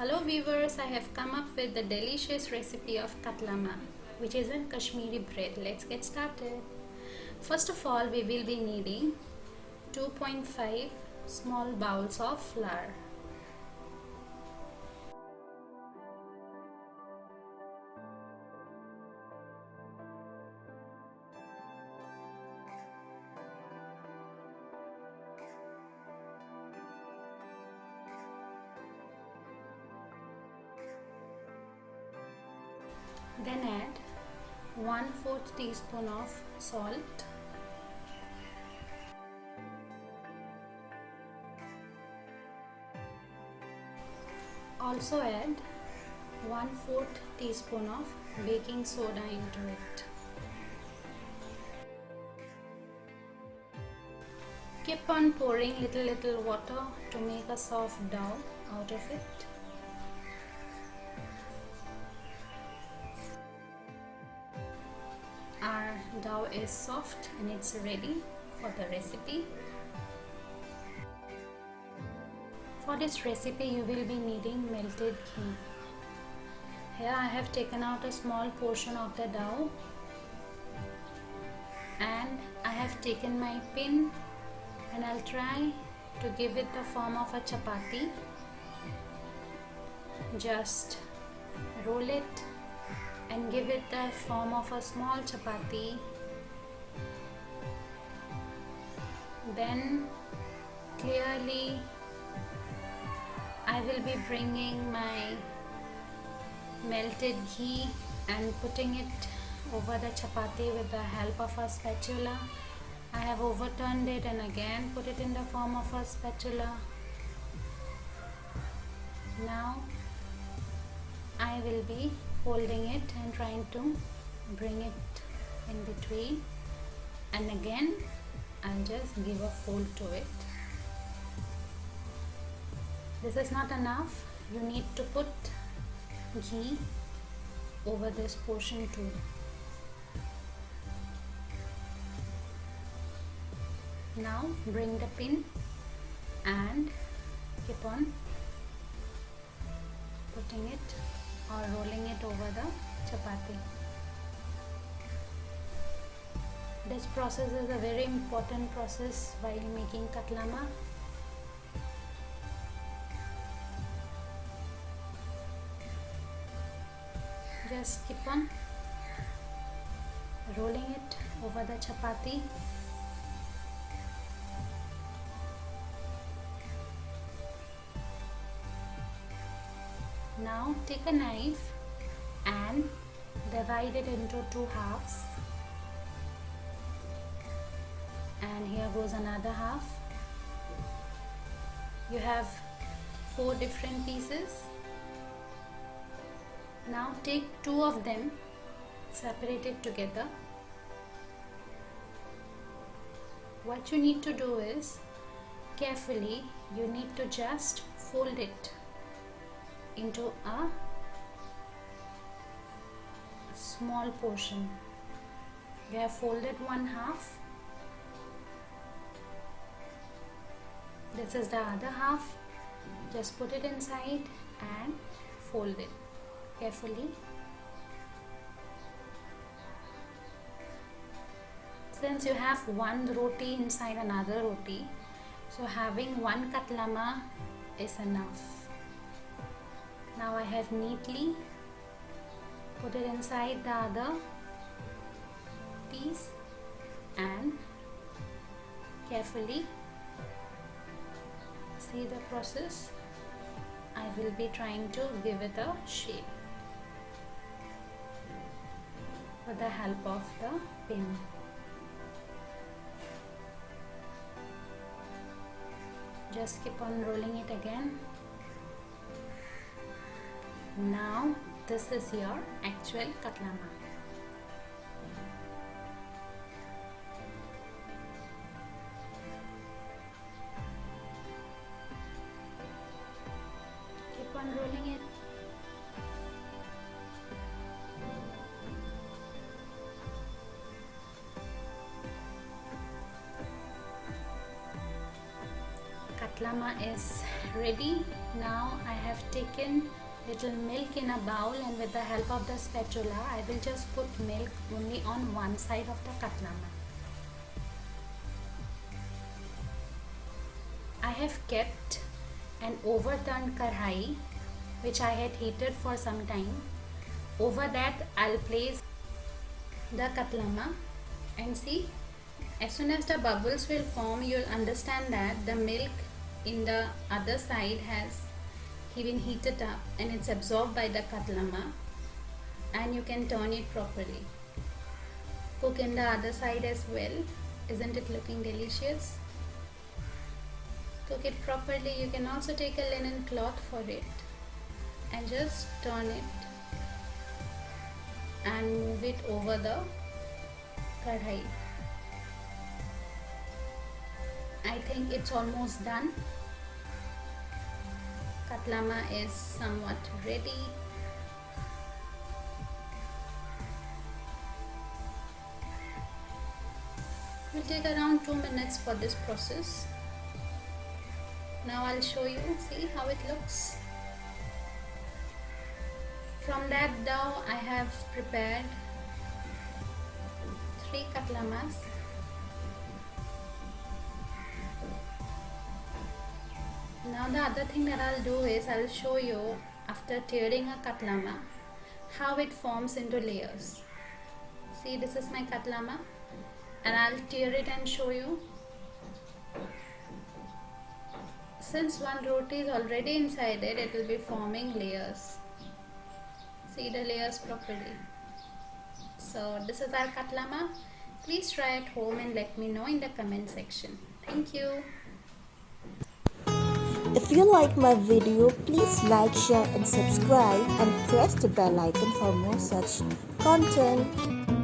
Hello viewers, I have come up with the delicious recipe of katlama, which is in Kashmiri bread. Let's get started. First of all, we will be needing 2.5 small bowls of flour. Then add 1/4 teaspoon of salt, also add 1/4 teaspoon of baking soda into it. Keep on pouring little water to make a soft dough out of it. Our dough is soft and it's ready for the recipe. For this recipe you will be needing melted ghee. Here I have taken out a small portion of the dough and I have taken my pin and I'll try to give it the form of a chapati. Just roll it and give it the form of a small chapati. Then clearly I will be bringing my melted ghee and putting it over the chapati with the help of a spatula. I have overturned it and again put it in the form of a spatula. Now I will be folding it and trying to bring it in between, and again I'll just give a fold to it. This is not enough, you need to put ghee over this portion too. Now bring the pin and keep on putting it or rolling it over the chapati. This process is a very important process while making katlama. Just keep on rolling it over the chapati. Now take a knife and divide it into 2 halves, and here goes another half. You have 4 different pieces. Now take 2 of them, separate it together. What you need to do is, carefully you need to just fold it into a small portion. You have folded 1 half. This is the other half. Just put it inside and fold it carefully. Since you have one roti inside another roti, so having one katlama is enough. Now I have neatly put it inside the other piece and carefully see the process. I will be trying to give it a shape with the help of the pin. Just keep on rolling it again. Now this is your actual katlama. Keep on rolling it. Katlama is ready. Now I have taken little milk in a bowl, and with the help of the spatula I will just put milk only on one side of the katlama. I have kept an overturned karhai which I had heated for some time. Over that I'll place the katlama, and see, as soon as the bubbles will form, you'll understand that the milk in the other side has been heated up and it's absorbed by the katlama, and you can turn it properly. Cook in the other side as well. Isn't it looking delicious? Cook it properly. You can also take a linen cloth for it and just turn it and move it over the kadhai. I think it's almost done. Katlama is somewhat ready. It will take around 2 minutes for this process. Now I'll show you, see how it looks. From that dough I have prepared 3 katlamas. Now the other thing that I'll do is I'll show you, after tearing a katlama, how it forms into layers. See, this is my katlama and I'll tear it and show you. Since one roti is already inside it, it will be forming layers. See the layers properly. So this is our katlama. Please try at home and let me know in the comment section. Thank you. If you like my video, please like, share and subscribe, and press the bell icon for more such content.